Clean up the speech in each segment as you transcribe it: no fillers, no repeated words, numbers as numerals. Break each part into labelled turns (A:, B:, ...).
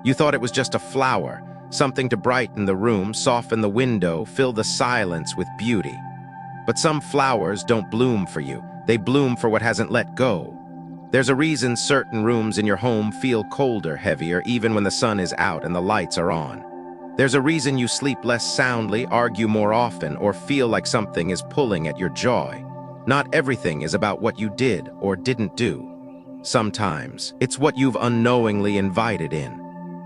A: You thought it was just a flower, something to brighten the room, soften the window, fill the silence with beauty. But some flowers don't bloom for you. They bloom for what hasn't let go. There's a reason certain rooms in your home feel colder, heavier, even when the sun is out and the lights are on. There's a reason you sleep less soundly, argue more often, or feel like something is pulling at your joy. Not everything is about what you did or didn't do. Sometimes it's what you've unknowingly invited in.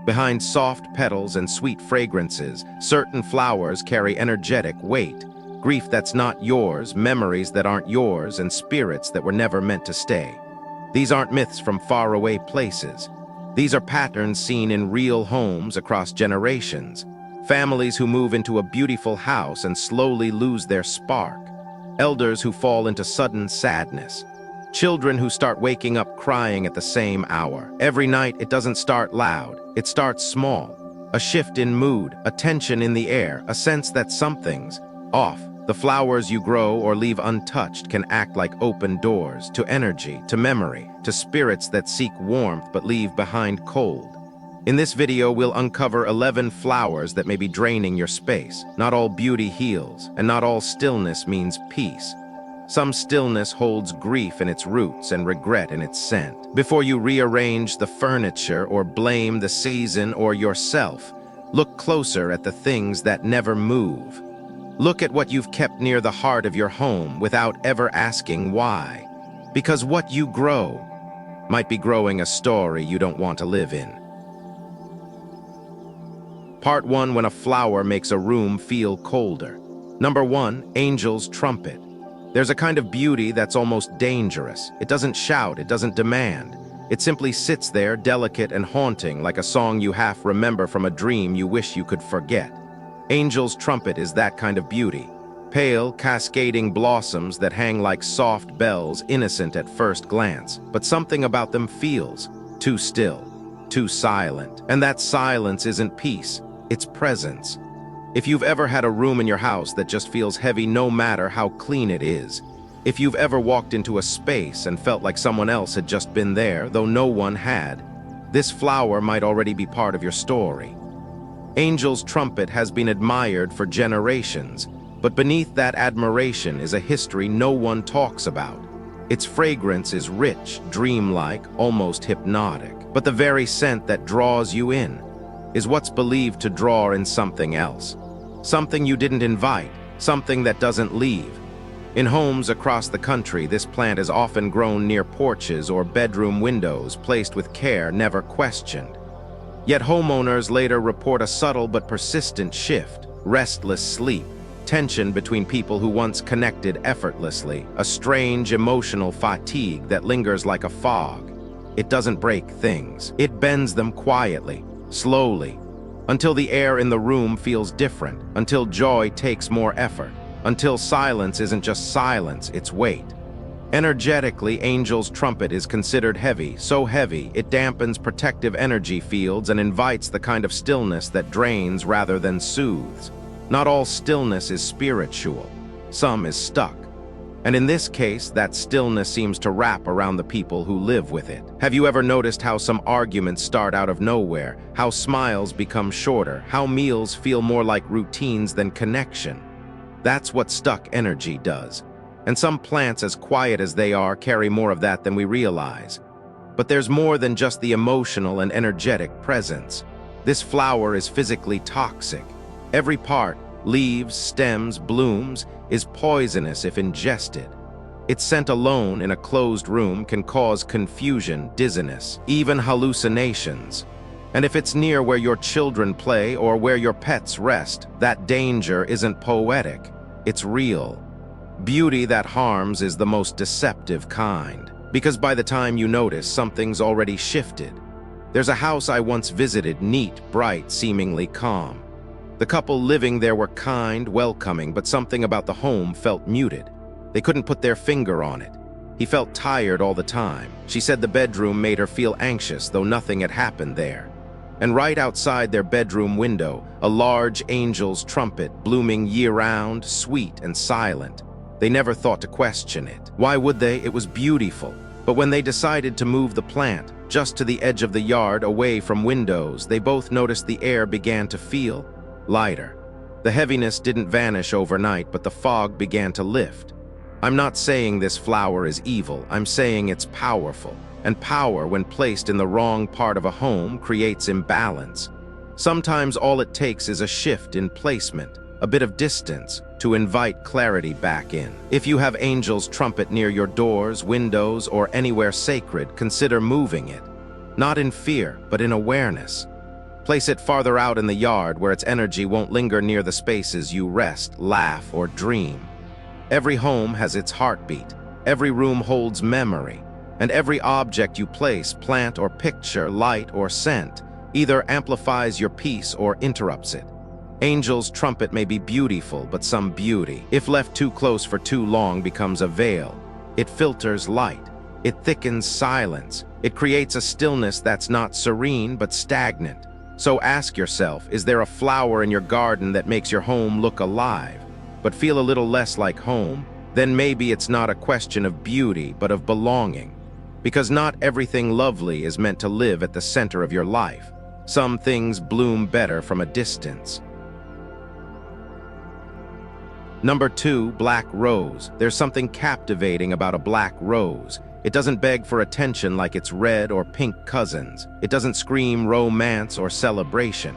A: Behind soft petals and sweet fragrances, certain flowers carry energetic weight, grief that's not yours, memories that aren't yours, and spirits that were never meant to stay. These aren't myths from faraway places. These are patterns seen in real homes across generations. Families who move into a beautiful house and slowly lose their spark. Elders who fall into sudden sadness. Children who start waking up crying at the same hour. Every night it doesn't start loud, it starts small. A shift in mood, a tension in the air, a sense that something's off. The flowers you grow or leave untouched can act like open doors to energy, to memory, to spirits that seek warmth but leave behind cold. In this video, we'll uncover 11 flowers that may be draining your space. Not all beauty heals, and not all stillness means peace. Some stillness holds grief in its roots and regret in its scent. Before you rearrange the furniture or blame the season or yourself, look closer at the things that never move. Look at what you've kept near the heart of your home without ever asking why. Because what you grow might be growing a story you don't want to live in. Part 1: When a flower makes a room feel colder. Number 1, Angel's Trumpet. There's a kind of beauty that's almost dangerous. It doesn't shout, it doesn't demand. It simply sits there, delicate and haunting, like a song you half remember from a dream you wish you could forget. Angel's Trumpet is that kind of beauty. Pale, cascading blossoms that hang like soft bells, innocent at first glance. But something about them feels too still, too silent. And that silence isn't peace, it's presence. If you've ever had a room in your house that just feels heavy no matter how clean it is, if you've ever walked into a space and felt like someone else had just been there, though no one had, this flower might already be part of your story. Angel's Trumpet has been admired for generations, but beneath that admiration is a history no one talks about. Its fragrance is rich, dreamlike, almost hypnotic, but the very scent that draws you in is what's believed to draw in something else. Something you didn't invite, something that doesn't leave. In homes across the country, this plant is often grown near porches or bedroom windows, placed with care, never questioned. Yet homeowners later report a subtle but persistent shift, restless sleep, tension between people who once connected effortlessly, a strange emotional fatigue that lingers like a fog. It doesn't break things. It bends them quietly, slowly, until the air in the room feels different, until joy takes more effort, until silence isn't just silence, it's weight. Energetically, Angel's Trumpet is considered heavy, so heavy it dampens protective energy fields and invites the kind of stillness that drains rather than soothes. Not all stillness is spiritual. Some is stuck. And in this case, that stillness seems to wrap around the people who live with it. Have you ever noticed how some arguments start out of nowhere, how smiles become shorter, how meals feel more like routines than connection? That's what stuck energy does. And some plants, as quiet as they are, carry more of that than we realize. But there's more than just the emotional and energetic presence. This flower is physically toxic. Every part, leaves, stems, blooms, is poisonous if ingested. Its scent alone in a closed room can cause confusion, dizziness, even hallucinations. And if it's near where your children play or where your pets rest, that danger isn't poetic, it's real. Beauty that harms is the most deceptive kind, because by the time you notice, something's already shifted. There's a house I once visited, neat, bright, seemingly calm. The couple living there were kind, welcoming, but something about the home felt muted. They couldn't put their finger on it. He felt tired all the time. She said the bedroom made her feel anxious, though nothing had happened there. And right outside their bedroom window, a large Angel's Trumpet, blooming year-round, sweet and silent. They never thought to question it. Why would they? It was beautiful. But when they decided to move the plant just to the edge of the yard away from windows, they both noticed the air began to feel lighter. The heaviness didn't vanish overnight, but the fog began to lift. I'm not saying this flower is evil, I'm saying it's powerful. And power, when placed in the wrong part of a home, creates imbalance. Sometimes all it takes is a shift in placement, a bit of distance, to invite clarity back in. If you have angel's trumpet near your doors, windows, or anywhere sacred, consider moving it. Not in fear, but in awareness. Place it farther out in the yard where its energy won't linger near the spaces you rest, laugh, or dream. Every home has its heartbeat. Every room holds memory. And every object you place, plant or picture, light or scent, either amplifies your peace or interrupts it. Angel's trumpet may be beautiful, but some beauty, if left too close for too long, becomes a veil. It filters light. It thickens silence. It creates a stillness that's not serene, but stagnant. So ask yourself, is there a flower in your garden that makes your home look alive, but feel a little less like home? Then maybe it's not a question of beauty, but of belonging. Because not everything lovely is meant to live at the center of your life. Some things bloom better from a distance. Number 2, black rose. There's something captivating about a black rose. It doesn't beg for attention like its red or pink cousins. It doesn't scream romance or celebration.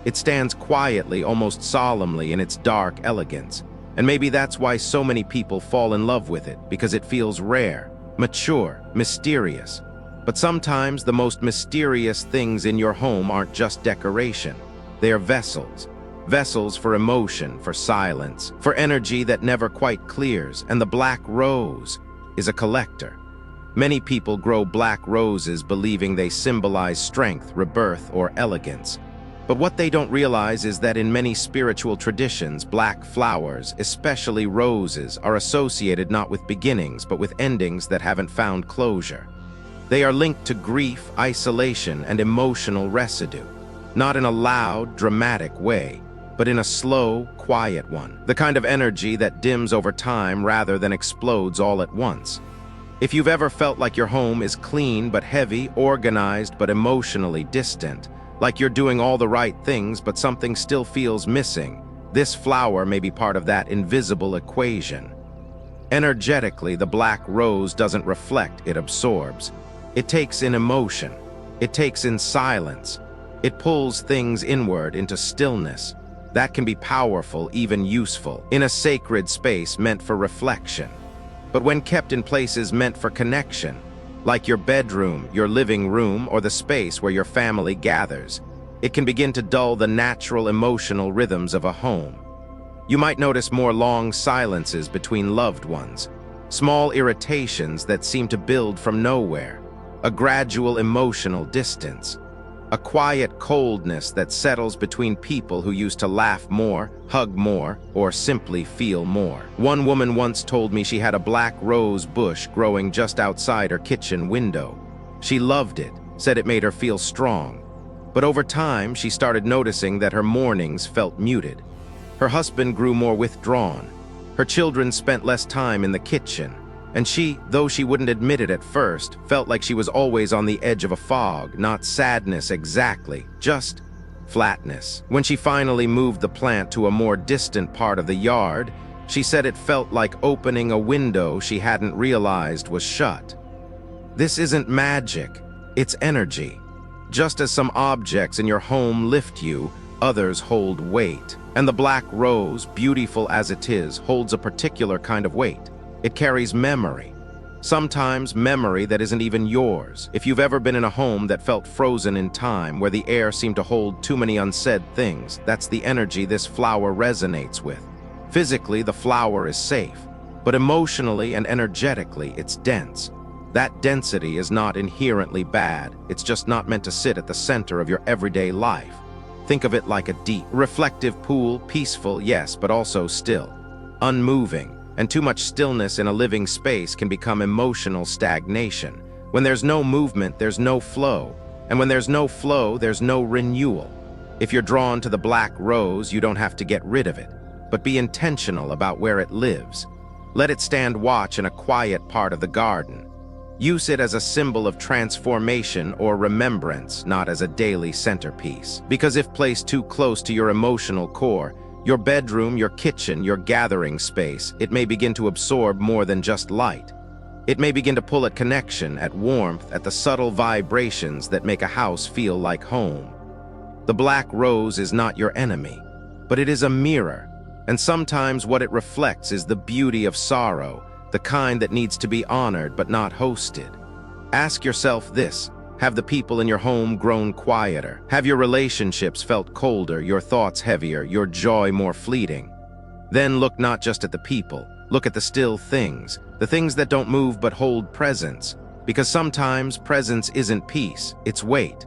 A: It stands quietly, almost solemnly, in its dark elegance. And maybe that's why so many people fall in love with it, because it feels rare, mature, mysterious. But sometimes the most mysterious things in your home aren't just decoration. They are vessels. Vessels for emotion, for silence, for energy that never quite clears. And the black rose is a collector. Many people grow black roses believing they symbolize strength, rebirth, or elegance. But what they don't realize is that in many spiritual traditions, black flowers, especially roses, are associated not with beginnings, but with endings that haven't found closure. They are linked to grief, isolation, and emotional residue. Not in a loud, dramatic way, but in a slow, quiet one. The kind of energy that dims over time rather than explodes all at once. If you've ever felt like your home is clean but heavy, organized but emotionally distant, like you're doing all the right things but something still feels missing, this flower may be part of that invisible equation. Energetically, the black rose doesn't reflect, it absorbs. It takes in emotion. It takes in silence. It pulls things inward into stillness. That can be powerful, even useful, in a sacred space meant for reflection. But when kept in places meant for connection, like your bedroom, your living room, or the space where your family gathers, it can begin to dull the natural emotional rhythms of a home. You might notice more long silences between loved ones, small irritations that seem to build from nowhere, a gradual emotional distance, a quiet coldness that settles between people who used to laugh more, hug more, or simply feel more. One woman once told me she had a black rose bush growing just outside her kitchen window. She loved it, said it made her feel strong. But over time, she started noticing that her mornings felt muted. Her husband grew more withdrawn. Her children spent less time in the kitchen. And she, though she wouldn't admit it at first, felt like she was always on the edge of a fog, not sadness exactly, just flatness. When she finally moved the plant to a more distant part of the yard, she said it felt like opening a window she hadn't realized was shut. This isn't magic, it's energy. Just as some objects in your home lift you, others hold weight. And the black rose, beautiful as it is, holds a particular kind of weight. It carries memory. Sometimes memory that isn't even yours. If you've ever been in a home that felt frozen in time, where the air seemed to hold too many unsaid things, that's the energy this flower resonates with. Physically, the flower is safe, but emotionally and energetically, it's dense. That density is not inherently bad. It's just not meant to sit at the center of your everyday life. Think of it like a deep, reflective pool, peaceful, yes, but also still, unmoving. And too much stillness in a living space can become emotional stagnation. When there's no movement, there's no flow. And when there's no flow, there's no renewal. If you're drawn to the black rose, you don't have to get rid of it, but be intentional about where it lives. Let it stand watch in a quiet part of the garden. Use it as a symbol of transformation or remembrance, not as a daily centerpiece. Because if placed too close to your emotional core, your bedroom, your kitchen, your gathering space, it may begin to absorb more than just light. It may begin to pull at connection, at warmth, at the subtle vibrations that make a house feel like home. The black rose is not your enemy, but it is a mirror, and sometimes what it reflects is the beauty of sorrow, the kind that needs to be honored but not hosted. Ask yourself this: have the people in your home grown quieter? Have your relationships felt colder, your thoughts heavier, your joy more fleeting? Then look not just at the people, look at the still things, the things that don't move but hold presence, because sometimes presence isn't peace, it's weight.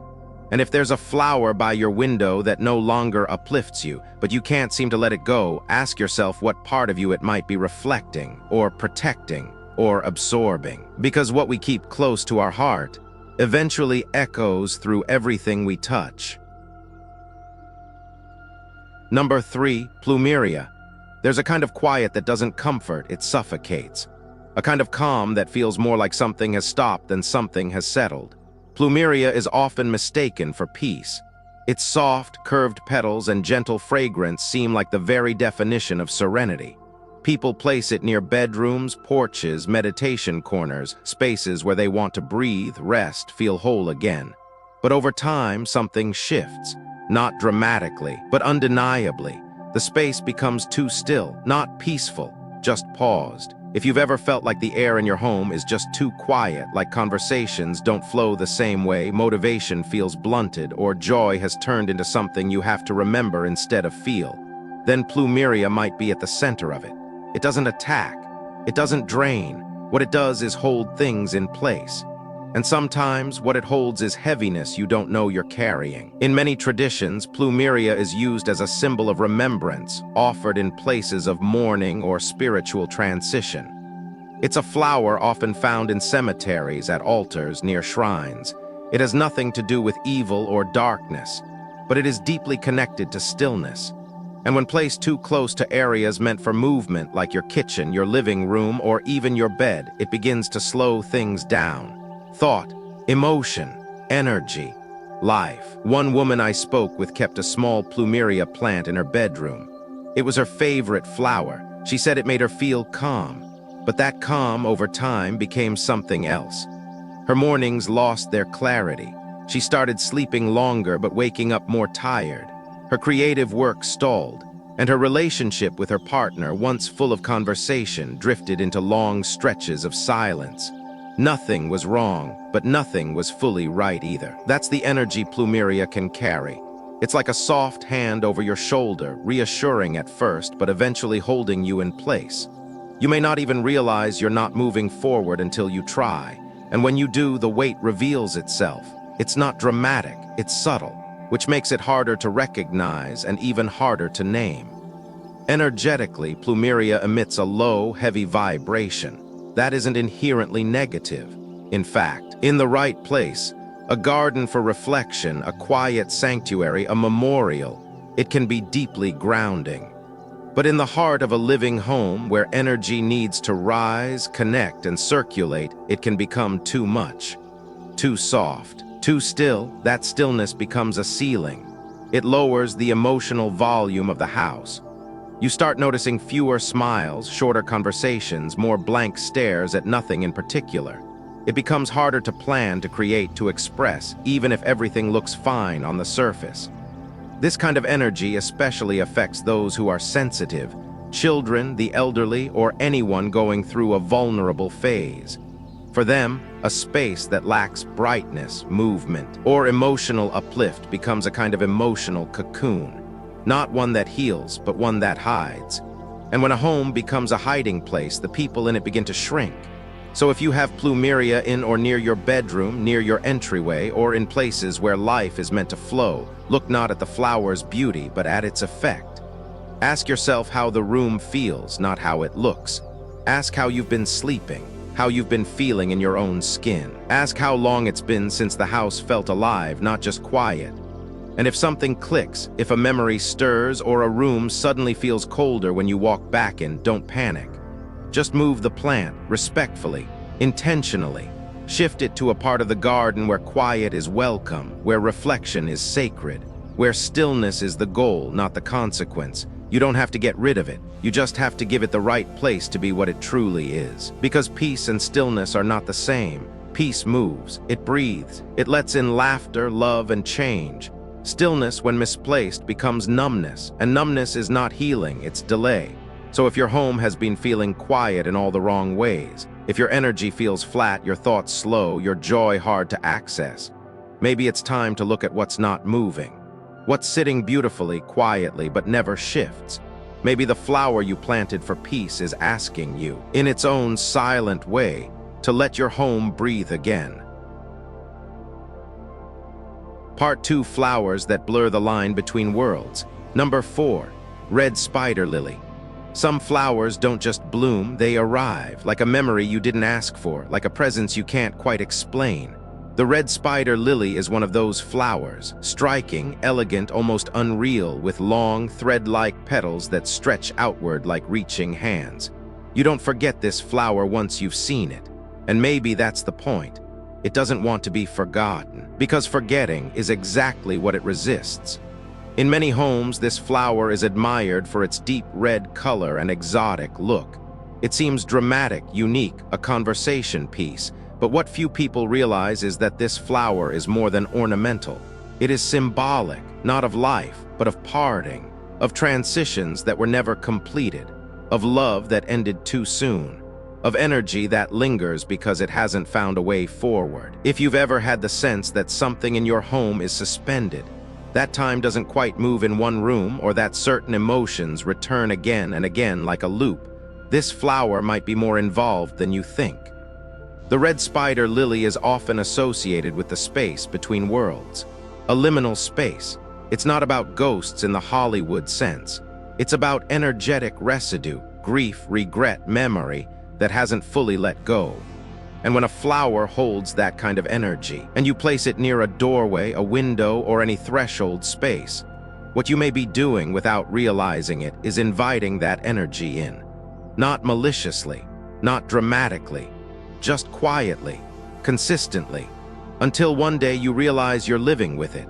A: And if there's a flower by your window that no longer uplifts you, but you can't seem to let it go, ask yourself what part of you it might be reflecting, or protecting, or absorbing. Because what we keep close to our heart eventually echoes through everything we touch. Number 3, Plumeria. There's a kind of quiet that doesn't comfort, it suffocates. A kind of calm that feels more like something has stopped than something has settled. Plumeria is often mistaken for peace. Its soft, curved petals and gentle fragrance seem like the very definition of serenity. People place it near bedrooms, porches, meditation corners, spaces where they want to breathe, rest, feel whole again. But over time, something shifts. Not dramatically, but undeniably. The space becomes too still, not peaceful, just paused. If you've ever felt like the air in your home is just too quiet, like conversations don't flow the same way, motivation feels blunted, or joy has turned into something you have to remember instead of feel, then Plumeria might be at the center of it. It doesn't attack. It doesn't drain. What it does is hold things in place. And sometimes what it holds is heaviness you don't know you're carrying. In many traditions, Plumeria is used as a symbol of remembrance, offered in places of mourning or spiritual transition. It's a flower often found in cemeteries, at altars, near shrines. It has nothing to do with evil or darkness, but it is deeply connected to stillness. And when placed too close to areas meant for movement, like your kitchen, your living room, or even your bed, it begins to slow things down. Thought, emotion, energy, life. One woman I spoke with kept a small Plumeria plant in her bedroom. It was her favorite flower. She said it made her feel calm, but that calm over time became something else. Her mornings lost their clarity. She started sleeping longer but waking up more tired. Her creative work stalled, and her relationship with her partner, once full of conversation, drifted into long stretches of silence. Nothing was wrong, but nothing was fully right either. That's the energy Plumeria can carry. It's like a soft hand over your shoulder, reassuring at first, but eventually holding you in place. You may not even realize you're not moving forward until you try, and when you do, the weight reveals itself. It's not dramatic, it's subtle, which makes it harder to recognize and even harder to name. Energetically, Plumeria emits a low, heavy vibration. That isn't inherently negative. In fact, in the right place, a garden for reflection, a quiet sanctuary, a memorial, it can be deeply grounding. But in the heart of a living home where energy needs to rise, connect, and circulate, it can become too much. Too soft, too still, that stillness becomes a ceiling. It lowers the emotional volume of the house. You start noticing fewer smiles, shorter conversations, more blank stares at nothing in particular. It becomes harder to plan, to create, to express, even if everything looks fine on the surface. This kind of energy especially affects those who are sensitive, children, the elderly, or anyone going through a vulnerable phase. For them, a space that lacks brightness, movement, or emotional uplift becomes a kind of emotional cocoon. Not one that heals, but one that hides. And when a home becomes a hiding place, the people in it begin to shrink. So if you have Plumeria in or near your bedroom, near your entryway, or in places where life is meant to flow, look not at the flower's beauty, but at its effect. Ask yourself how the room feels, not how it looks. Ask how you've been sleeping, how you've been feeling in your own skin. Ask how long it's been since the house felt alive, not just quiet. And if something clicks, if a memory stirs, or a room suddenly feels colder when you walk back in, don't panic. Just move the plant, respectfully, intentionally. Shift it to a part of the garden where quiet is welcome, where reflection is sacred, where stillness is the goal, not the consequence. You don't have to get rid of it. You just have to give it the right place to be what it truly is. Because peace and stillness are not the same. Peace moves, it breathes, it lets in laughter, love, and change. Stillness, when misplaced, becomes numbness, and numbness is not healing, it's delay. So if your home has been feeling quiet in all the wrong ways, if your energy feels flat, your thoughts slow, your joy hard to access, maybe it's time to look at what's not moving. What's sitting beautifully, quietly, but never shifts. Maybe the flower you planted for peace is asking you, in its own silent way, to let your home breathe again. Part 2: Flowers that blur the line between worlds. Number 4. Red spider lily. Some flowers don't just bloom, they arrive, like a memory you didn't ask for, like a presence you can't quite explain. The red spider lily is one of those flowers, striking, elegant, almost unreal, with long, thread-like petals that stretch outward like reaching hands. You don't forget this flower once you've seen it, and maybe that's the point. It doesn't want to be forgotten, because forgetting is exactly what it resists. In many homes, this flower is admired for its deep red color and exotic look. It seems dramatic, unique, a conversation piece. But what few people realize is that this flower is more than ornamental. It is symbolic, not of life, but of parting, of transitions that were never completed, of love that ended too soon, of energy that lingers because it hasn't found a way forward. If you've ever had the sense that something in your home is suspended, that time doesn't quite move in one room, or that certain emotions return again and again like a loop, this flower might be more involved than you think. The red spider lily is often associated with the space between worlds, a liminal space. It's not about ghosts in the Hollywood sense. It's about energetic residue, grief, regret, memory that hasn't fully let go. And when a flower holds that kind of energy, and you place it near a doorway, a window, or any threshold space, what you may be doing without realizing it is inviting that energy in. Not maliciously, not dramatically, just quietly, consistently, until one day you realize you're living with it.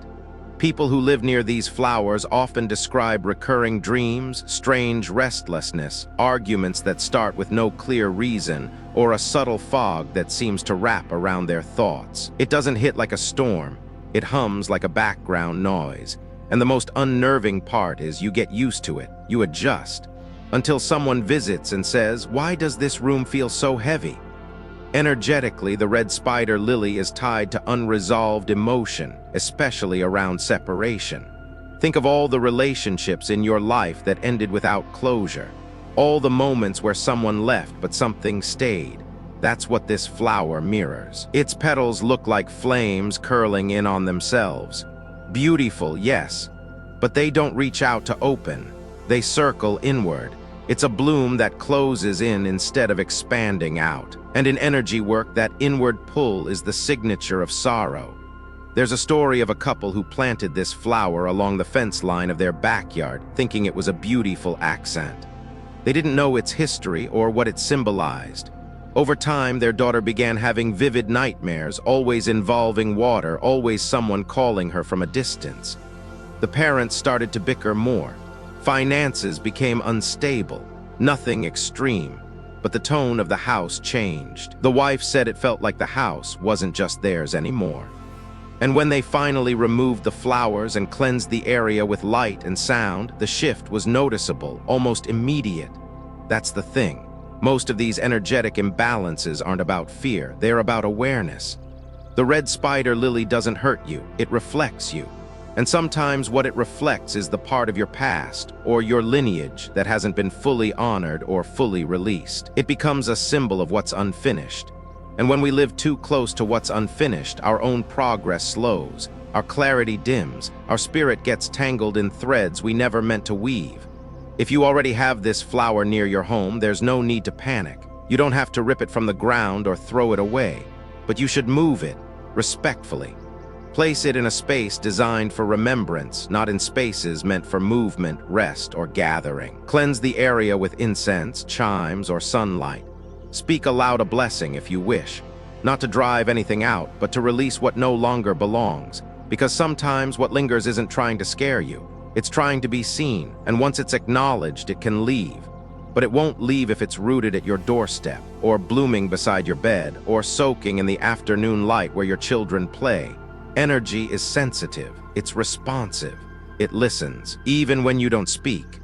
A: People who live near these flowers often describe recurring dreams, strange restlessness, arguments that start with no clear reason, or a subtle fog that seems to wrap around their thoughts. It doesn't hit like a storm, it hums like a background noise. And the most unnerving part is you get used to it, you adjust, until someone visits and says, "Why does this room feel so heavy?" Energetically, the red spider lily is tied to unresolved emotion, especially around separation. Think of all the relationships in your life that ended without closure, all the moments where someone left but something stayed. That's what this flower mirrors. Its petals look like flames curling in on themselves. Beautiful, yes, but they don't reach out to open. They circle inward. It's a bloom that closes in instead of expanding out. And in energy work, that inward pull is the signature of sorrow. There's a story of a couple who planted this flower along the fence line of their backyard, thinking it was a beautiful accent. They didn't know its history or what it symbolized. Over time, their daughter began having vivid nightmares, always involving water, always someone calling her from a distance. The parents started to bicker more. Finances became unstable, nothing extreme, but the tone of the house changed. The wife said it felt like the house wasn't just theirs anymore. And when they finally removed the flowers and cleansed the area with light and sound, the shift was noticeable, almost immediate. That's the thing. Most of these energetic imbalances aren't about fear, they're about awareness. The red spider lily doesn't hurt you, it reflects you. And sometimes what it reflects is the part of your past or your lineage that hasn't been fully honored or fully released. It becomes a symbol of what's unfinished. And when we live too close to what's unfinished, our own progress slows, our clarity dims, our spirit gets tangled in threads we never meant to weave. If you already have this flower near your home, there's no need to panic. You don't have to rip it from the ground or throw it away, but you should move it respectfully. Place it in a space designed for remembrance, not in spaces meant for movement, rest, or gathering. Cleanse the area with incense, chimes, or sunlight. Speak aloud a blessing if you wish. Not to drive anything out, but to release what no longer belongs. Because sometimes what lingers isn't trying to scare you. It's trying to be seen, and once it's acknowledged, it can leave. But it won't leave if it's rooted at your doorstep, or blooming beside your bed, or soaking in the afternoon light where your children play. Energy is sensitive, it's responsive, it listens, even when you don't speak.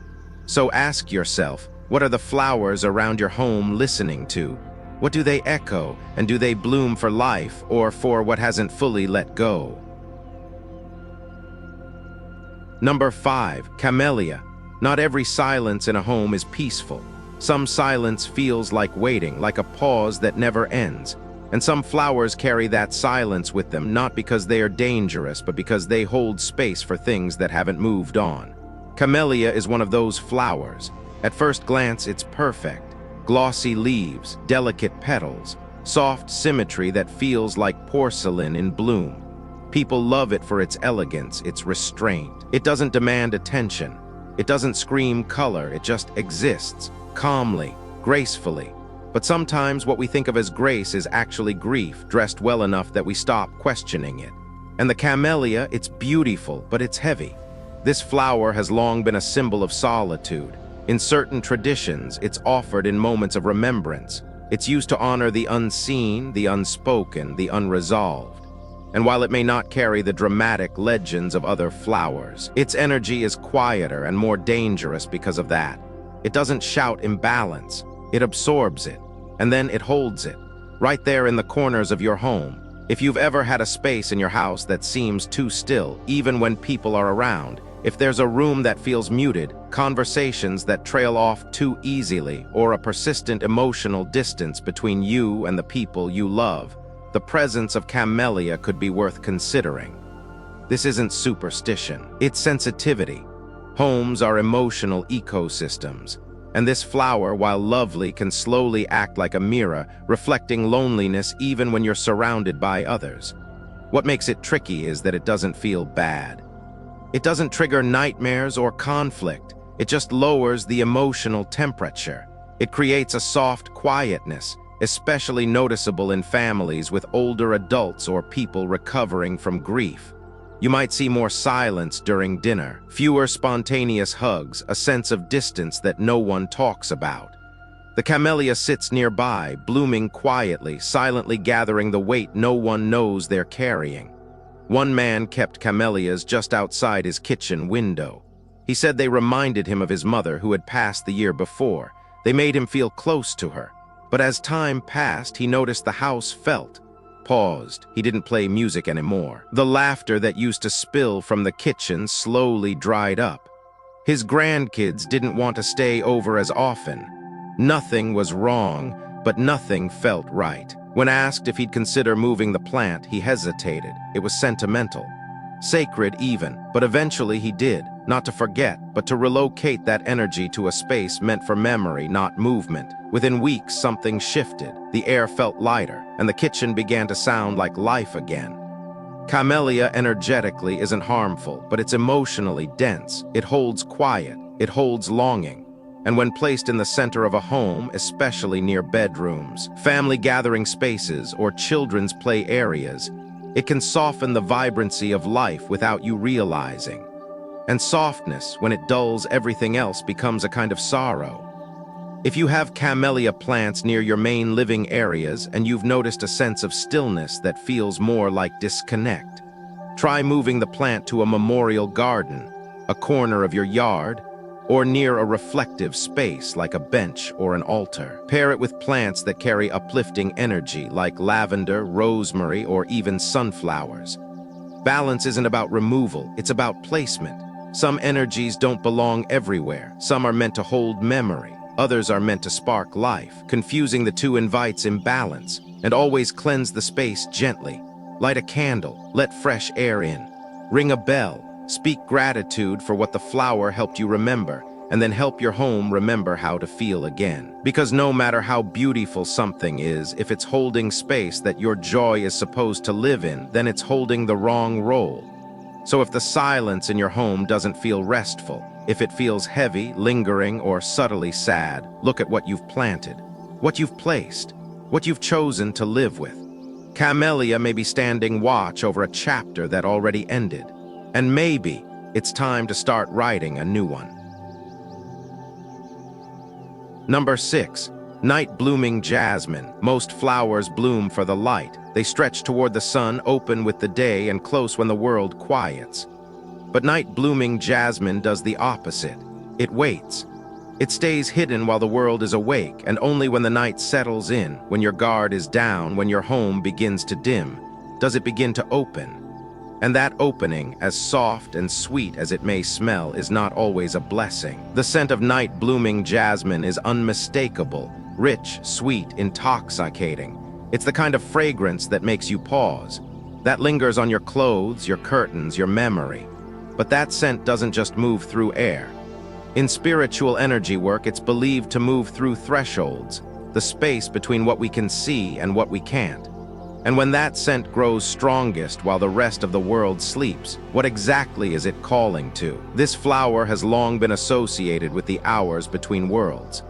A: So ask yourself, what are the flowers around your home listening to? What do they echo, and do they bloom for life or for what hasn't fully let go? Number 5, Camellia. Not every silence in a home is peaceful. Some silence feels like waiting, like a pause that never ends. And some flowers carry that silence with them, not because they are dangerous, but because they hold space for things that haven't moved on. Camellia is one of those flowers. At first glance, it's perfect. Glossy leaves, delicate petals, soft symmetry that feels like porcelain in bloom. People love it for its elegance, its restraint. It doesn't demand attention. It doesn't scream color, it just exists, calmly, gracefully. But sometimes what we think of as grace is actually grief, dressed well enough that we stop questioning it. And the camellia, it's beautiful, but it's heavy. This flower has long been a symbol of solitude. In certain traditions, it's offered in moments of remembrance. It's used to honor the unseen, the unspoken, the unresolved. And while it may not carry the dramatic legends of other flowers, its energy is quieter and more dangerous because of that. It doesn't shout imbalance, it absorbs it, and then it holds it, right there in the corners of your home. If you've ever had a space in your house that seems too still, even when people are around, if there's a room that feels muted, conversations that trail off too easily, or a persistent emotional distance between you and the people you love, the presence of camellia could be worth considering. This isn't superstition, it's sensitivity. Homes are emotional ecosystems, and this flower, while lovely, can slowly act like a mirror, reflecting loneliness even when you're surrounded by others. What makes it tricky is that it doesn't feel bad. It doesn't trigger nightmares or conflict. It just lowers the emotional temperature. It creates a soft quietness, especially noticeable in families with older adults or people recovering from grief. You might see more silence during dinner, fewer spontaneous hugs, a sense of distance that no one talks about. The camellia sits nearby, blooming quietly, silently gathering the weight no one knows they're carrying. One man kept camellias just outside his kitchen window. He said they reminded him of his mother, who had passed the year before. They made him feel close to her. But as time passed, he noticed the house felt, paused. He didn't play music anymore. The laughter that used to spill from the kitchen slowly dried up. His grandkids didn't want to stay over as often. Nothing was wrong, but nothing felt right. When asked if he'd consider moving the plant, he hesitated. It was sentimental, sacred even, but eventually he did, not to forget, but to relocate that energy to a space meant for memory, not movement. Within weeks, something shifted. The air felt lighter, and the kitchen began to sound like life again. Camellia energetically isn't harmful, but it's emotionally dense. It holds quiet, it holds longing. And when placed in the center of a home, especially near bedrooms, family gathering spaces, or children's play areas, it can soften the vibrancy of life without you realizing. And softness, when it dulls everything else, becomes a kind of sorrow. If you have camellia plants near your main living areas and you've noticed a sense of stillness that feels more like disconnect, try moving the plant to a memorial garden, a corner of your yard, or near a reflective space like a bench or an altar. Pair it with plants that carry uplifting energy like lavender, rosemary, or even sunflowers. Balance isn't about removal, it's about placement. Some energies don't belong everywhere. Some are meant to hold memory. Others are meant to spark life. Confusing the two invites imbalance. And always cleanse the space gently. Light a candle, let fresh air in. Ring a bell. Speak gratitude for what the flower helped you remember, and then help your home remember how to feel again. Because no matter how beautiful something is, if it's holding space that your joy is supposed to live in, then it's holding the wrong role. So if the silence in your home doesn't feel restful, if it feels heavy, lingering, or subtly sad, look at what you've planted, what you've placed, what you've chosen to live with. Camellia may be standing watch over a chapter that already ended. And maybe it's time to start writing a new one. Number 6. Night-blooming jasmine. Most flowers bloom for the light. They stretch toward the sun, open with the day and close when the world quiets. But night-blooming jasmine does the opposite. It waits. It stays hidden while the world is awake, and only when the night settles in, when your guard is down, when your home begins to dim, does it begin to open. And that opening, as soft and sweet as it may smell, is not always a blessing. The scent of night-blooming jasmine is unmistakable, rich, sweet, intoxicating. It's the kind of fragrance that makes you pause, that lingers on your clothes, your curtains, your memory. But that scent doesn't just move through air. In spiritual energy work, it's believed to move through thresholds, the space between what we can see and what we can't. And when that scent grows strongest while the rest of the world sleeps, what exactly is it calling to? This flower has long been associated with the hours between worlds.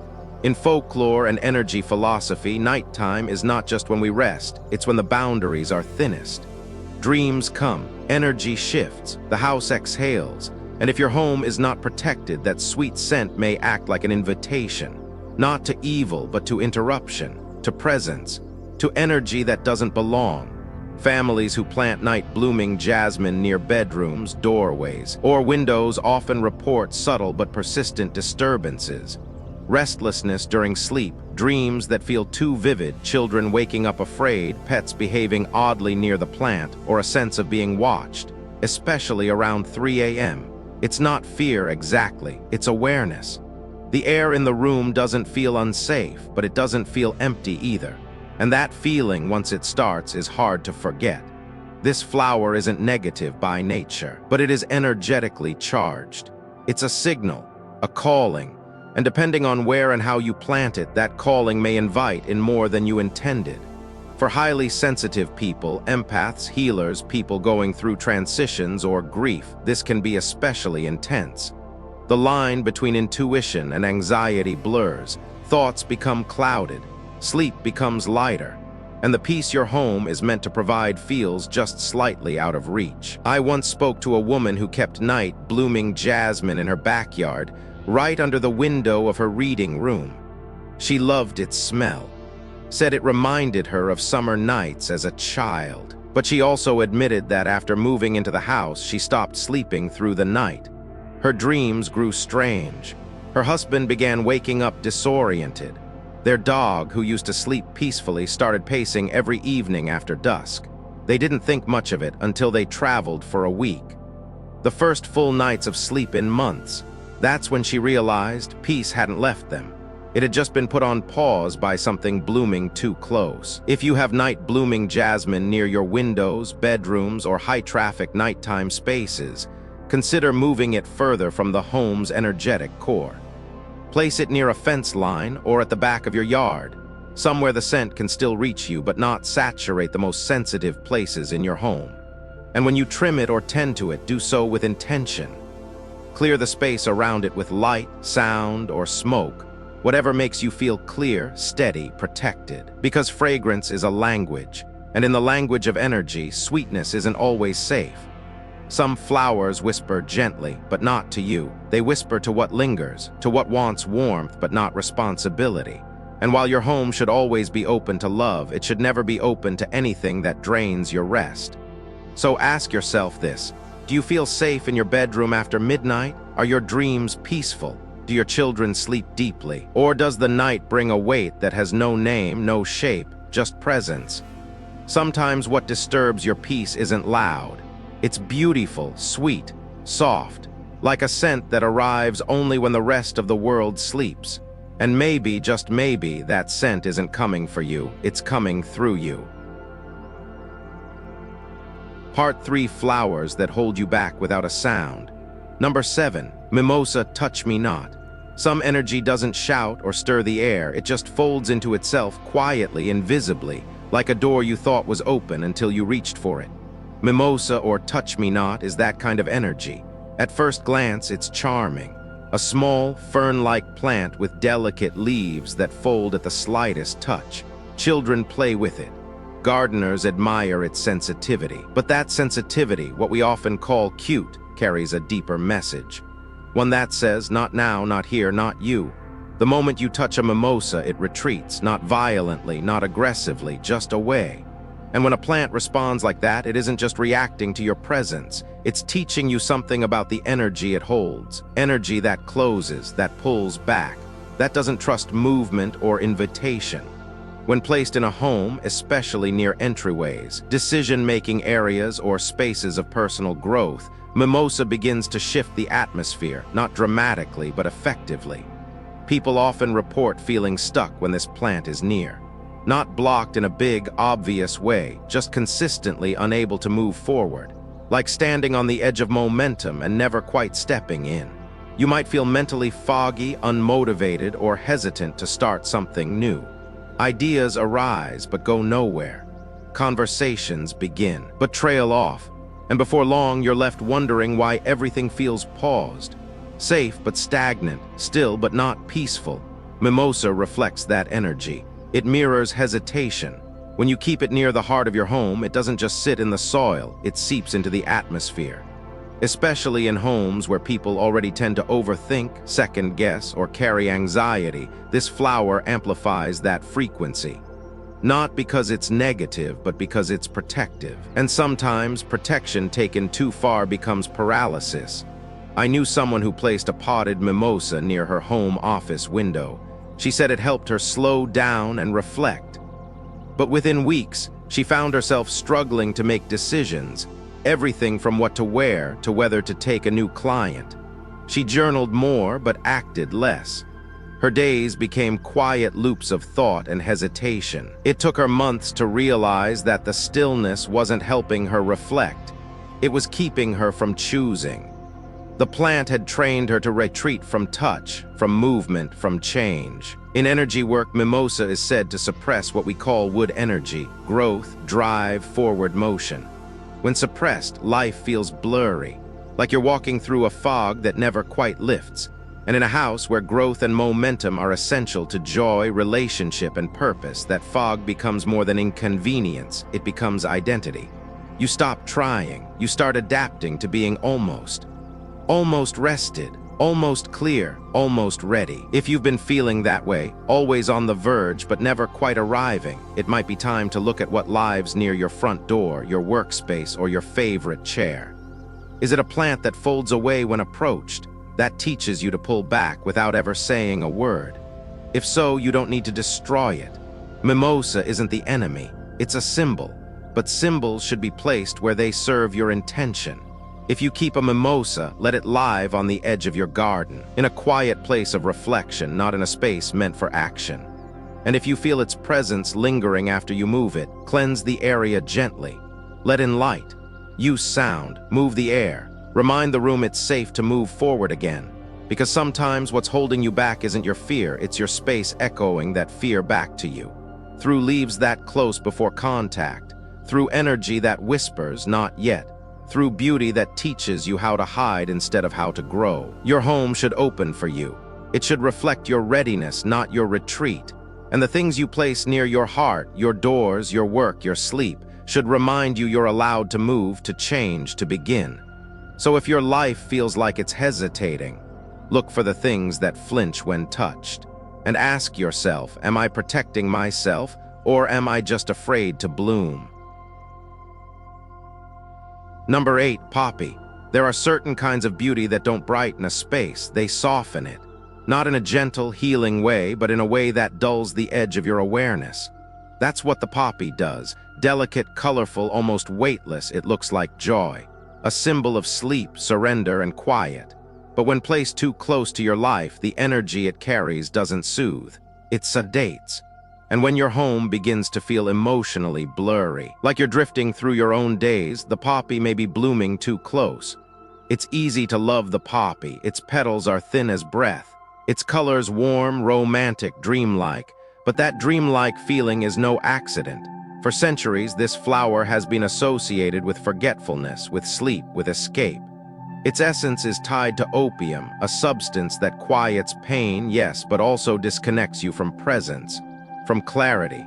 A: In folklore and energy philosophy, nighttime is not just when we rest, it's when the boundaries are thinnest. Dreams come, energy shifts, the house exhales, and if your home is not protected, that sweet scent may act like an invitation, not to evil, but to interruption, to presence, to energy that doesn't belong. Families who plant night-blooming jasmine near bedrooms, doorways, or windows often report subtle but persistent disturbances. Restlessness during sleep, dreams that feel too vivid, children waking up afraid, pets behaving oddly near the plant, or a sense of being watched, especially around 3 a.m. It's not fear exactly, it's awareness. The air in the room doesn't feel unsafe, but it doesn't feel empty either. And that feeling, once it starts, is hard to forget. This flower isn't negative by nature, but it is energetically charged. It's a signal, a calling, and depending on where and how you plant it, that calling may invite in more than you intended. For highly sensitive people, empaths, healers, people going through transitions or grief, this can be especially intense. The line between intuition and anxiety blurs, thoughts become clouded, sleep becomes lighter, and the peace your home is meant to provide feels just slightly out of reach. I once spoke to a woman who kept night-blooming jasmine in her backyard, right under the window of her reading room. She loved its smell, said it reminded her of summer nights as a child. But she also admitted that after moving into the house, she stopped sleeping through the night. Her dreams grew strange. Her husband began waking up disoriented. Their dog, who used to sleep peacefully, started pacing every evening after dusk. They didn't think much of it until they traveled for a week. The first full nights of sleep in months. That's when she realized peace hadn't left them. It had just been put on pause by something blooming too close. If you have night-blooming jasmine near your windows, bedrooms, or high-traffic nighttime spaces, consider moving it further from the home's energetic core. Place it near a fence line or at the back of your yard, somewhere the scent can still reach you but not saturate the most sensitive places in your home. And when you trim it or tend to it, do so with intention. Clear the space around it with light, sound, or smoke, whatever makes you feel clear, steady, protected. Because fragrance is a language, and in the language of energy, sweetness isn't always safe. Some flowers whisper gently, but not to you. They whisper to what lingers, to what wants warmth but not responsibility. And while your home should always be open to love, it should never be open to anything that drains your rest. So ask yourself this: do you feel safe in your bedroom after midnight? Are your dreams peaceful? Do your children sleep deeply? Or does the night bring a weight that has no name, no shape, just presence? Sometimes what disturbs your peace isn't loud. It's beautiful, sweet, soft, like a scent that arrives only when the rest of the world sleeps. And maybe, just maybe, that scent isn't coming for you, it's coming through you. Part 3: Flowers that hold you back without a sound. Number 7. Mimosa, touch me not. Some energy doesn't shout or stir the air, it just folds into itself quietly, invisibly, like a door you thought was open until you reached for it. Mimosa, or touch me not, is that kind of energy. At first glance, it's charming. A small, fern-like plant with delicate leaves that fold at the slightest touch. Children play with it. Gardeners admire its sensitivity, but that sensitivity, what we often call cute, carries a deeper message. One that says, not now, not here, not you. The moment you touch a mimosa, it retreats, not violently, not aggressively, just away. And when a plant responds like that, it isn't just reacting to your presence. It's teaching you something about the energy it holds. Energy that closes, that pulls back, that doesn't trust movement or invitation. When placed in a home, especially near entryways, decision-making areas, or spaces of personal growth, mimosa begins to shift the atmosphere, not dramatically, but effectively. People often report feeling stuck when this plant is near. Not blocked in a big, obvious way, just consistently unable to move forward. Like standing on the edge of momentum and never quite stepping in. You might feel mentally foggy, unmotivated, or hesitant to start something new. Ideas arise but go nowhere. Conversations begin but trail off. And before long, you're left wondering why everything feels paused. Safe but stagnant, still but not peaceful. Mimosa reflects that energy. It mirrors hesitation. When you keep it near the heart of your home, it doesn't just sit in the soil, it seeps into the atmosphere. Especially in homes where people already tend to overthink, second-guess, or carry anxiety, this flower amplifies that frequency. Not because it's negative, but because it's protective. And sometimes protection taken too far becomes paralysis. I knew someone who placed a potted mimosa near her home office window. She said it helped her slow down and reflect. But within weeks, she found herself struggling to make decisions, everything from what to wear to whether to take a new client. She journaled more but acted less. Her days became quiet loops of thought and hesitation. It took her months to realize that the stillness wasn't helping her reflect. It was keeping her from choosing. The plant had trained her to retreat from touch, from movement, from change. In energy work, mimosa is said to suppress what we call wood energy, growth, drive, forward motion. When suppressed, life feels blurry, like you're walking through a fog that never quite lifts. And in a house where growth and momentum are essential to joy, relationship, and purpose, that fog becomes more than inconvenience, it becomes identity. You stop trying, you start adapting to being almost rested, almost clear, almost ready. If you've been feeling that way, always on the verge but never quite arriving, it might be time to look at what lives near your front door, your workspace, or your favorite chair. Is it a plant that folds away when approached, that teaches you to pull back without ever saying a word? If so, you don't need to destroy it. Mimosa isn't the enemy, it's a symbol, but symbols should be placed where they serve your intention. If you keep a mimosa, let it live on the edge of your garden, in a quiet place of reflection, not in a space meant for action. And if you feel its presence lingering after you move it, cleanse the area gently. Let in light. Use sound. Move the air. Remind the room it's safe to move forward again. Because sometimes what's holding you back isn't your fear, it's your space echoing that fear back to you. Through leaves that close before contact. Through energy that whispers, not yet. Through beauty that teaches you how to hide instead of how to grow. Your home should open for you. It should reflect your readiness, not your retreat. And the things you place near your heart, your doors, your work, your sleep, should remind you you're allowed to move, to change, to begin. So if your life feels like it's hesitating, look for the things that flinch when touched. And ask yourself, am I protecting myself, or am I just afraid to bloom? Number 8, poppy. There are certain kinds of beauty that don't brighten a space, they soften it. Not in a gentle, healing way, but in a way that dulls the edge of your awareness. That's what the poppy does. Delicate, colorful, almost weightless, it looks like joy. A symbol of sleep, surrender, and quiet. But when placed too close to your life, the energy it carries doesn't soothe. It sedates. And when your home begins to feel emotionally blurry, like you're drifting through your own days, the poppy may be blooming too close. It's easy to love the poppy. Its petals are thin as breath. Its colors warm, romantic, dreamlike. But that dreamlike feeling is no accident. For centuries, this flower has been associated with forgetfulness, with sleep, with escape. Its essence is tied to opium, a substance that quiets pain, yes, but also disconnects you from presence, from clarity,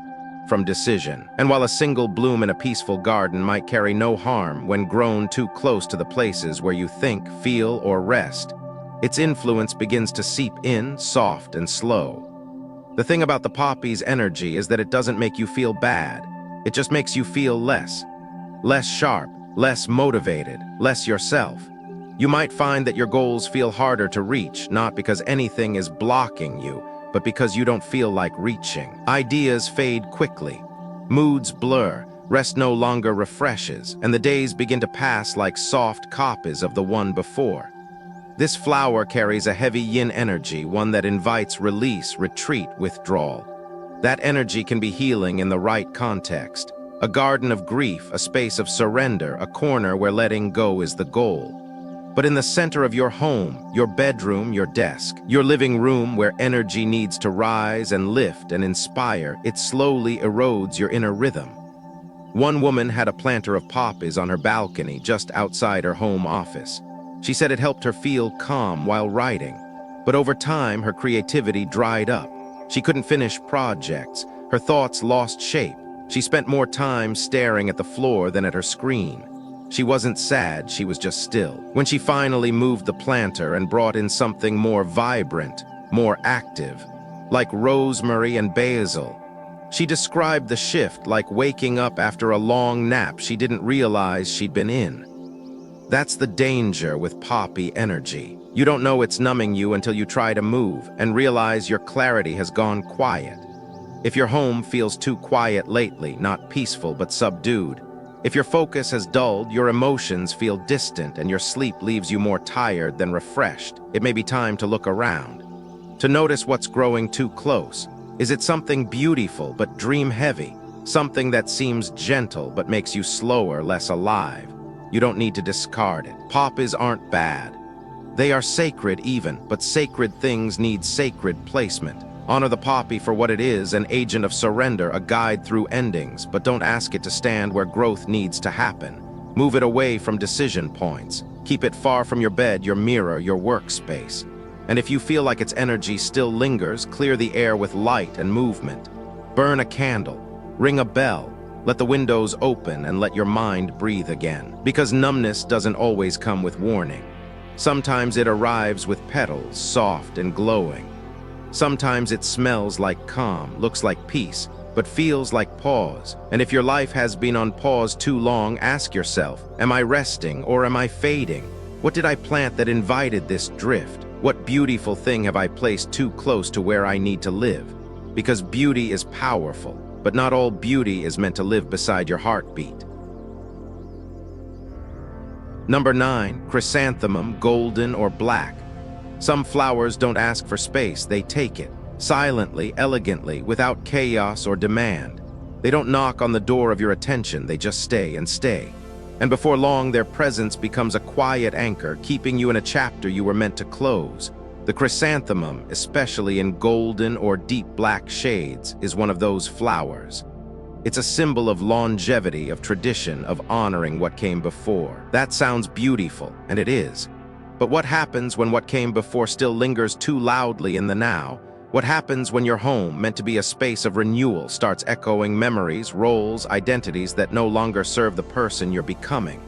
A: from decision. And while a single bloom in a peaceful garden might carry no harm when grown too close to the places where you think, feel, or rest, its influence begins to seep in, soft and slow. The thing about the poppy's energy is that it doesn't make you feel bad. It just makes you feel less. Less sharp, less motivated, less yourself. You might find that your goals feel harder to reach, not because anything is blocking you, but because you don't feel like reaching. Ideas fade quickly. Moods blur. Rest no longer refreshes, and the days begin to pass like soft copies of the one before. This flower carries a heavy yin energy, one that invites release, retreat, withdrawal. That energy can be healing in the right context. A garden of grief, a space of surrender, a corner where letting go is the goal. But in the center of your home, your bedroom, your desk, your living room where energy needs to rise and lift and inspire, it slowly erodes your inner rhythm. One woman had a planter of poppies on her balcony just outside her home office. She said it helped her feel calm while writing. But over time, her creativity dried up. She couldn't finish projects. Her thoughts lost shape. She spent more time staring at the floor than at her screen. She wasn't sad, she was just still. When she finally moved the planter and brought in something more vibrant, more active, like rosemary and basil, she described the shift like waking up after a long nap she didn't realize she'd been in. That's the danger with poppy energy. You don't know it's numbing you until you try to move and realize your clarity has gone quiet. If your home feels too quiet lately, not peaceful but subdued, if your focus has dulled, your emotions feel distant, and your sleep leaves you more tired than refreshed, it may be time to look around. To notice what's growing too close. Is it something beautiful but dream-heavy? Something that seems gentle but makes you slower, less alive? You don't need to discard it. Poppies aren't bad. They are sacred even, but sacred things need sacred placement. Honor the poppy for what it is, an agent of surrender, a guide through endings, but don't ask it to stand where growth needs to happen. Move it away from decision points. Keep it far from your bed, your mirror, your workspace. And if you feel like its energy still lingers, clear the air with light and movement. Burn a candle, ring a bell, let the windows open and let your mind breathe again. Because numbness doesn't always come with warning. Sometimes it arrives with petals, soft and glowing. Sometimes it smells like calm, looks like peace, but feels like pause. And if your life has been on pause too long, ask yourself, am I resting or am I fading? What did I plant that invited this drift? What beautiful thing have I placed too close to where I need to live? Because beauty is powerful, but not all beauty is meant to live beside your heartbeat. Number 9, chrysanthemum, golden or black. Some flowers don't ask for space, they take it, silently, elegantly, without chaos or demand. They don't knock on the door of your attention, they just stay and stay. And before long, their presence becomes a quiet anchor, keeping you in a chapter you were meant to close. The chrysanthemum, especially in golden or deep black shades, is one of those flowers. It's a symbol of longevity, of tradition, of honoring what came before. That sounds beautiful, and it is. But what happens when what came before still lingers too loudly in the now? What happens when your home, meant to be a space of renewal, starts echoing memories, roles, identities that no longer serve the person you're becoming?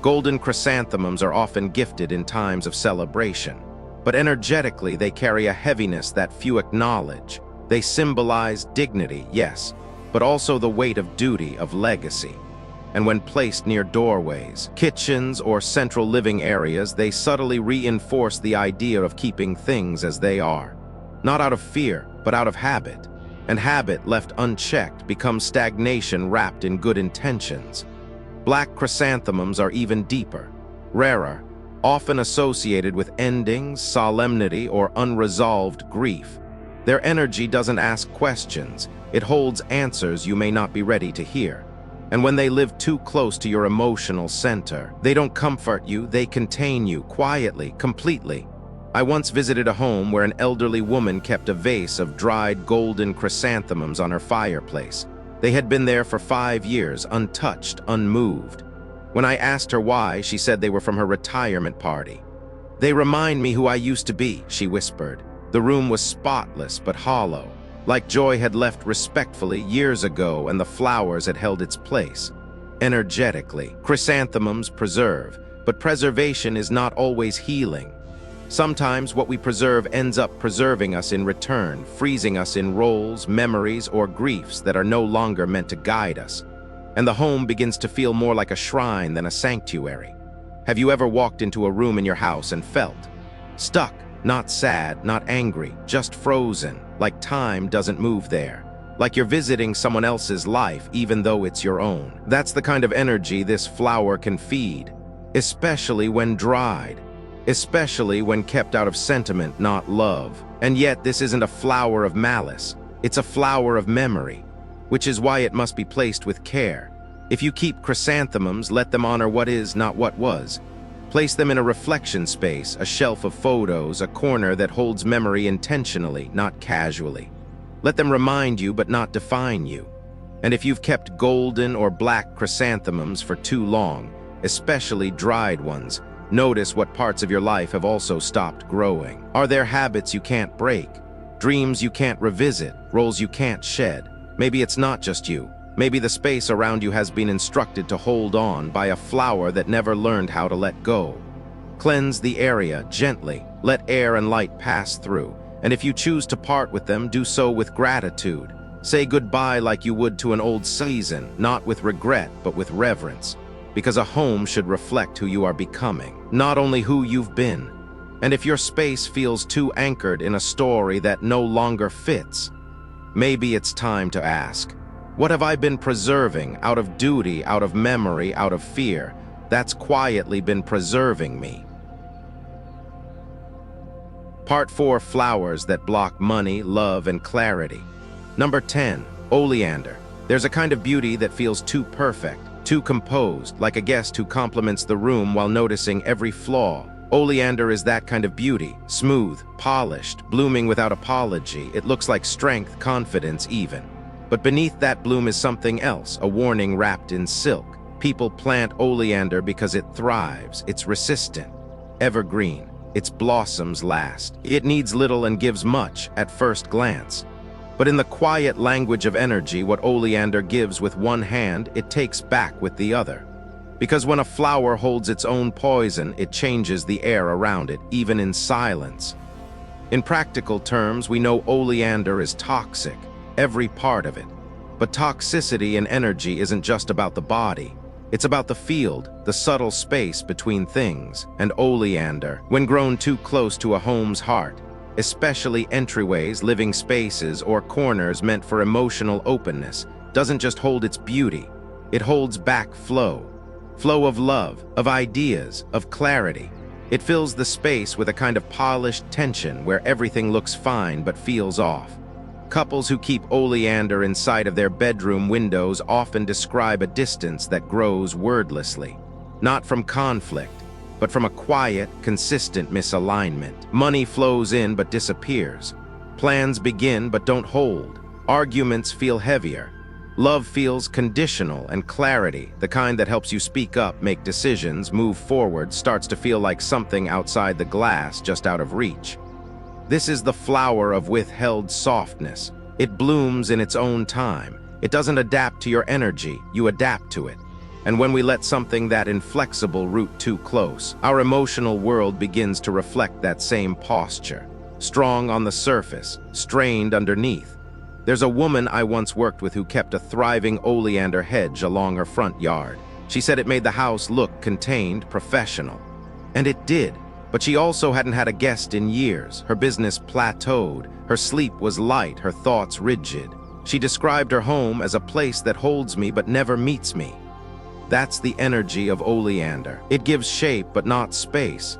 A: Golden chrysanthemums are often gifted in times of celebration, but energetically they carry a heaviness that few acknowledge. They symbolize dignity, yes, but also the weight of duty, of legacy. And when placed near doorways, kitchens, or central living areas, they subtly reinforce the idea of keeping things as they are. Not out of fear, but out of habit. And habit left unchecked becomes stagnation wrapped in good intentions. Black chrysanthemums are even deeper, rarer, often associated with endings, solemnity, or unresolved grief. Their energy doesn't ask questions, it holds answers you may not be ready to hear. And when they live too close to your emotional center, they don't comfort you, they contain you, quietly, completely. I once visited a home where an elderly woman kept a vase of dried golden chrysanthemums on her fireplace. They had been there for 5 years, untouched, unmoved. When I asked her why, she said they were from her retirement party. "They remind me who I used to be," she whispered. The room was spotless but hollow. like joy had left respectfully years ago and the flowers had held its place. Energetically, chrysanthemums preserve, but preservation is not always healing. Sometimes what we preserve ends up preserving us in return, freezing us in roles, memories, or griefs that are no longer meant to guide us. And the home begins to feel more like a shrine than a sanctuary. Have you ever walked into a room in your house and felt stuck, not sad, not angry, just frozen, like time doesn't move there? Like you're visiting someone else's life even though it's your own. That's the kind of energy this flower can feed, especially when dried. Especially when kept out of sentiment, not love. And yet this isn't a flower of malice, it's a flower of memory, which is why it must be placed with care. If you keep chrysanthemums, let them honor what is, not what was. Place them in a reflection space, a shelf of photos, a corner that holds memory intentionally, not casually. Let them remind you but not define you. And if you've kept golden or black chrysanthemums for too long, especially dried ones, notice what parts of your life have also stopped growing. Are there habits you can't break? Dreams you can't revisit? Roles you can't shed? Maybe it's not just you. Maybe the space around you has been instructed to hold on by a flower that never learned how to let go. Cleanse the area gently. Let air and light pass through. And if you choose to part with them, do so with gratitude. Say goodbye like you would to an old season, not with regret, but with reverence. Because a home should reflect who you are becoming, not only who you've been. And if your space feels too anchored in a story that no longer fits, maybe it's time to ask, what have I been preserving out of duty, out of memory, out of fear, that's quietly been preserving me? Part 4, flowers that block money, love, and clarity. Number 10, oleander. There's a kind of beauty that feels too perfect, too composed, like a guest who compliments the room while noticing every flaw. Oleander is that kind of beauty, smooth, polished, blooming without apology. It looks like strength, confidence even. But beneath that bloom is something else, a warning wrapped in silk. People plant oleander because it thrives, it's resistant, evergreen, its blossoms last. It needs little and gives much at first glance. But in the quiet language of energy, what oleander gives with one hand, it takes back with the other. Because when a flower holds its own poison, it changes the air around it, even in silence. In practical terms, we know oleander is toxic, every part of it. But toxicity and energy isn't just about the body. It's about the field, the subtle space between things. And oleander, when grown too close to a home's heart, especially entryways, living spaces, or corners meant for emotional openness, doesn't just hold its beauty, it holds back flow. Flow of love, of ideas, of clarity. It fills the space with a kind of polished tension where everything looks fine but feels off. Couples who keep oleander inside of their bedroom windows often describe a distance that grows wordlessly, not from conflict, but from a quiet, consistent misalignment. Money flows in but disappears. Plans begin but don't hold. Arguments feel heavier. Love feels conditional, and clarity, the kind that helps you speak up, make decisions, move forward, starts to feel like something outside the glass, just out of reach. This is the flower of withheld softness. It blooms in its own time. It doesn't adapt to your energy, you adapt to it. And when we let something that inflexible root too close, our emotional world begins to reflect that same posture. Strong on the surface, strained underneath. There's a woman I once worked with who kept a thriving oleander hedge along her front yard. She said it made the house look contained, professional. And it did. But she also hadn't had a guest in years. Her business plateaued. Her sleep was light, her thoughts rigid. She described her home as a place that holds me but never meets me. That's the energy of oleander. It gives shape but not space.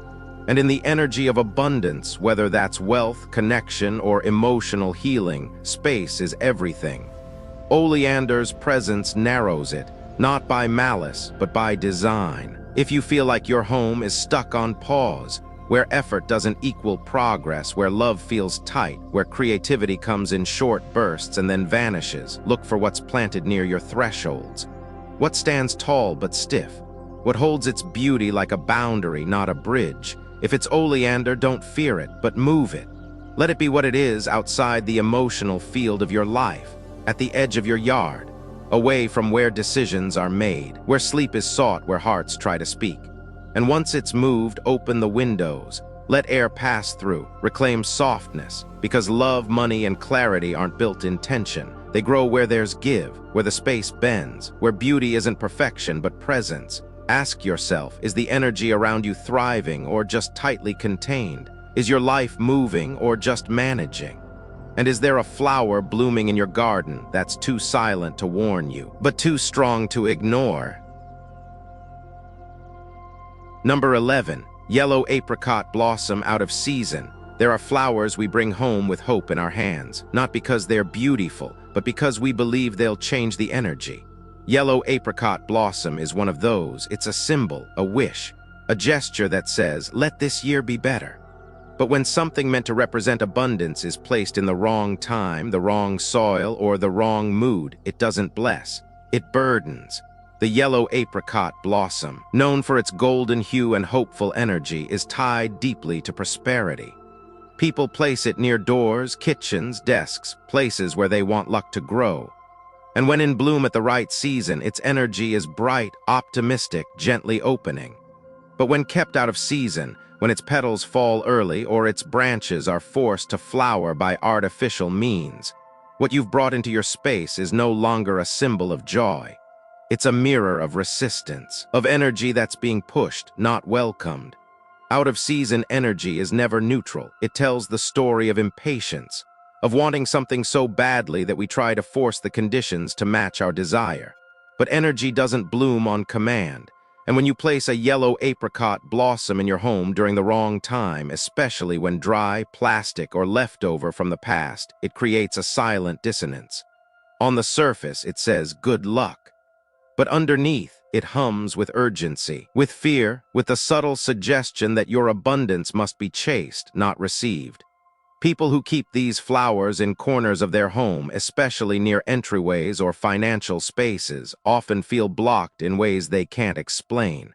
A: And in the energy of abundance, whether that's wealth, connection, or emotional healing, space is everything. Oleander's presence narrows it, not by malice, but by design. If you feel like your home is stuck on pause, where effort doesn't equal progress, where love feels tight, where creativity comes in short bursts and then vanishes, look for what's planted near your thresholds. What stands tall but stiff? What holds its beauty like a boundary, not a bridge? If it's oleander, don't fear it, but move it. Let it be what it is outside the emotional field of your life, at the edge of your yard, away from where decisions are made, where sleep is sought, where hearts try to speak. And once it's moved, open the windows, let air pass through, reclaim softness, because love, money, and clarity aren't built in tension. They grow where there's give, where the space bends, where beauty isn't perfection but presence. Ask yourself, is the energy around you thriving or just tightly contained? Is your life moving or just managing? And is there a flower blooming in your garden that's too silent to warn you, but too strong to ignore? Number 11. Yellow apricot blossom out of season. There are flowers we bring home with hope in our hands, not because they're beautiful, but because we believe they'll change the energy. Yellow apricot blossom is one of those. It's a symbol, a wish, a gesture that says, let this year be better. But when something meant to represent abundance is placed in the wrong time, the wrong soil, or the wrong mood, it doesn't bless. It burdens. The yellow apricot blossom, known for its golden hue and hopeful energy, is tied deeply to prosperity. People place it near doors, kitchens, desks, places where they want luck to grow. And when in bloom at the right season, its energy is bright, optimistic, gently opening. But when kept out of season, when its petals fall early or its branches are forced to flower by artificial means, what you've brought into your space is no longer a symbol of joy. It's a mirror of resistance, of energy that's being pushed, not welcomed. Out-of-season energy is never neutral. It tells the story of impatience, of wanting something so badly that we try to force the conditions to match our desire. But energy doesn't bloom on command. And when you place a yellow apricot blossom in your home during the wrong time, especially when dry, plastic, or leftover from the past, it creates a silent dissonance. On the surface, it says, good luck. But underneath, it hums with urgency, with fear, with the subtle suggestion that your abundance must be chased, not received. People who keep these flowers in corners of their home, especially near entryways or financial spaces, often feel blocked in ways they can't explain.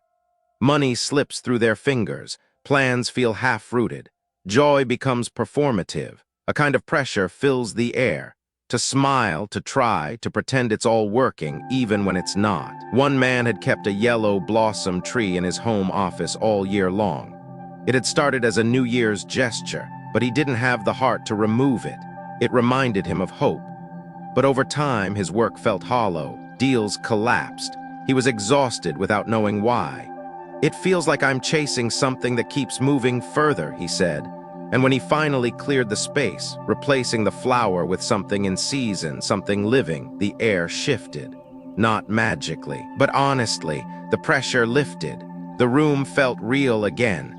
A: Money slips through their fingers, plans feel half-rooted, joy becomes performative, a kind of pressure fills the air. To smile, to try, to pretend it's all working, even when it's not. One man had kept a yellow blossom tree in his home office all year long. It had started as a New Year's gesture, but he didn't have the heart to remove it. It reminded him of hope. But over time, his work felt hollow. Deals collapsed. He was exhausted without knowing why. It feels like I'm chasing something that keeps moving further, he said. And when he finally cleared the space, replacing the flower with something in season, something living, the air shifted. Not magically, but honestly, the pressure lifted. The room felt real again.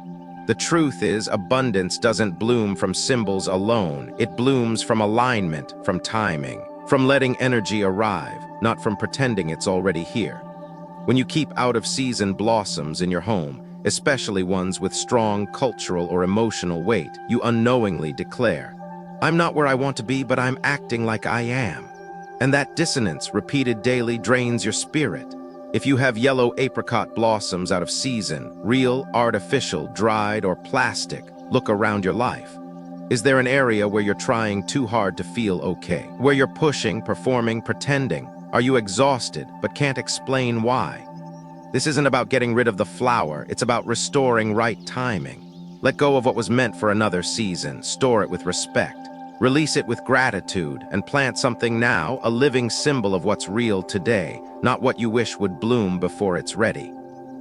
A: The truth is, abundance doesn't bloom from symbols alone. It blooms from alignment, from timing, from letting energy arrive, not from pretending it's already here. When you keep out-of-season blossoms in your home, especially ones with strong cultural or emotional weight, you unknowingly declare, I'm not where I want to be, but I'm acting like I am. And that dissonance, repeated daily, drains your spirit. If you have yellow apricot blossoms out of season, real, artificial, dried, or plastic, look around your life. Is there an area where you're trying too hard to feel okay? Where you're pushing, performing, pretending? Are you exhausted, but can't explain why? This isn't about getting rid of the flower, it's about restoring right timing. Let go of what was meant for another season, store it with respect. Release it with gratitude, and plant something now, a living symbol of what's real today, not what you wish would bloom before it's ready.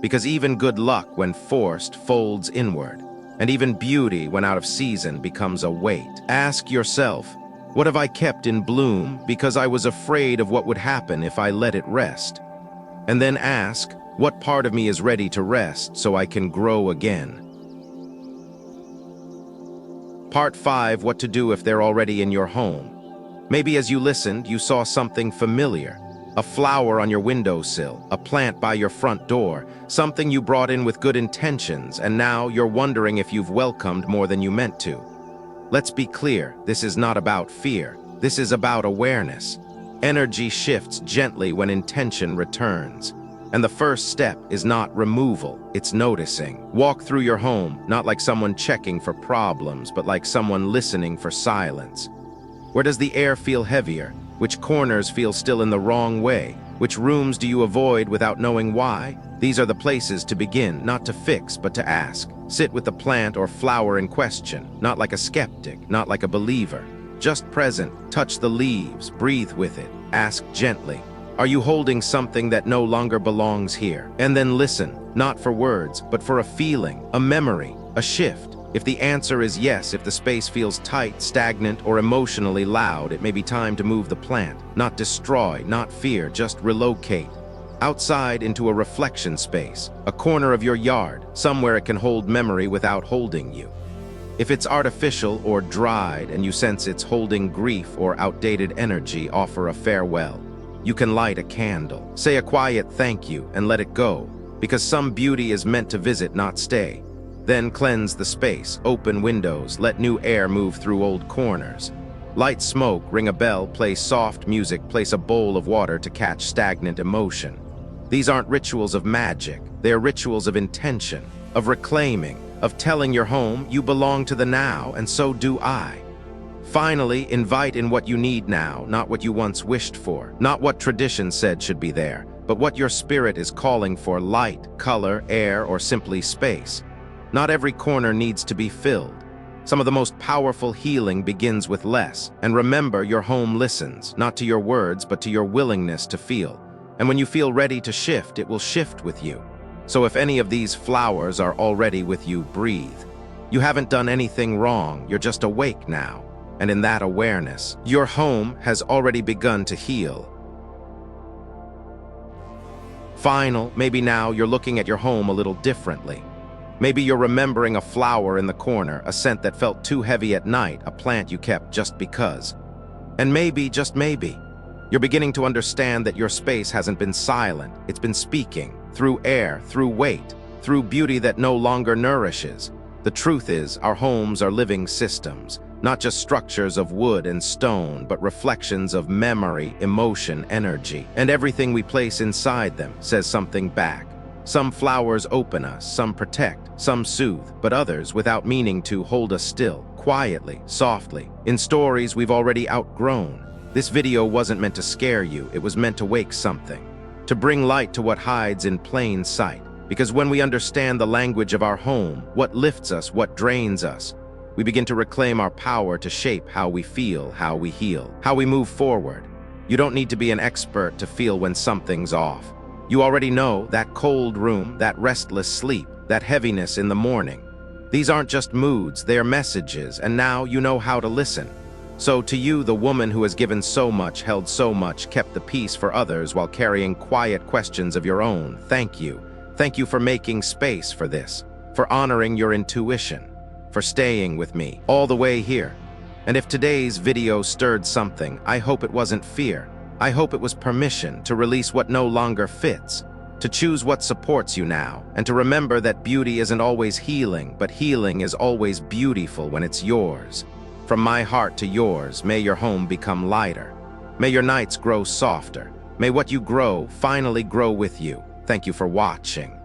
A: Because even good luck, when forced, folds inward. And even beauty, when out of season, becomes a weight. Ask yourself, what have I kept in bloom because I was afraid of what would happen if I let it rest? And then ask, what part of me is ready to rest so I can grow again? Part 5, what to do if they're already in your home. Maybe as you listened, you saw something familiar. A flower on your windowsill, a plant by your front door, something you brought in with good intentions, and now you're wondering if you've welcomed more than you meant to. Let's be clear, this is not about fear. This is about awareness. Energy shifts gently when intention returns. And the first step is not removal, it's noticing. Walk through your home, not like someone checking for problems, but like someone listening for silence. Where does the air feel heavier? Which corners feel still in the wrong way? Which rooms do you avoid without knowing why? These are the places to begin, not to fix, but to ask. Sit with the plant or flower in question, not like a skeptic, not like a believer. Just present, touch the leaves, breathe with it, ask gently. Are you holding something that no longer belongs here? And then listen, not for words, but for a feeling, a memory, a shift. If the answer is yes, if the space feels tight, stagnant, or emotionally loud, it may be time to move the plant. Not destroy, not fear, just relocate. Outside into a reflection space, a corner of your yard, somewhere it can hold memory without holding you. If it's artificial or dried and you sense it's holding grief or outdated energy, offer a farewell. You can light a candle, say a quiet thank you, and let it go, because some beauty is meant to visit, not stay. Then cleanse the space, open windows, let new air move through old corners. Light smoke, ring a bell, play soft music, place a bowl of water to catch stagnant emotion. These aren't rituals of magic, they are rituals of intention, of reclaiming, of telling your home you belong to the now, and so do I. Finally, invite in what you need now, not what you once wished for, not what tradition said should be there, but what your spirit is calling for: light, color, air, or simply space. Not every corner needs to be filled. Some of the most powerful healing begins with less. And remember, your home listens, not to your words, but to your willingness to feel. And when you feel ready to shift, it will shift with you. So if any of these flowers are already with you, breathe. You haven't done anything wrong, you're just awake now. And in that awareness, your home has already begun to heal. Maybe now you're looking at your home a little differently. Maybe you're remembering a flower in the corner, a scent that felt too heavy at night, a plant you kept just because. And maybe, just maybe, you're beginning to understand that your space hasn't been silent. It's been speaking, through air, through weight, through beauty that no longer nourishes. The truth is, our homes are living systems, not just structures of wood and stone, but reflections of memory, emotion, energy. And everything we place inside them says something back. Some flowers open us, some protect, some soothe, but others, without meaning to, hold us still, quietly, softly, in stories we've already outgrown. This video wasn't meant to scare you, it was meant to wake something, to bring light to what hides in plain sight. Because when we understand the language of our home, what lifts us, what drains us, we begin to reclaim our power to shape how we feel, how we heal, how we move forward. You don't need to be an expert to feel when something's off. You already know that cold room, that restless sleep, that heaviness in the morning. These aren't just moods, they are messages, and now you know how to listen. So to you, the woman who has given so much, held so much, kept the peace for others while carrying quiet questions of your own, thank you. Thank you for making space for this, for honoring your intuition, for staying with me all the way here. And if today's video stirred something, I hope it wasn't fear. I hope it was permission to release what no longer fits, to choose what supports you now, and to remember that beauty isn't always healing, but healing is always beautiful when it's yours. From my heart to yours, may your home become lighter. May your nights grow softer. May what you grow finally grow with you. Thank you for watching.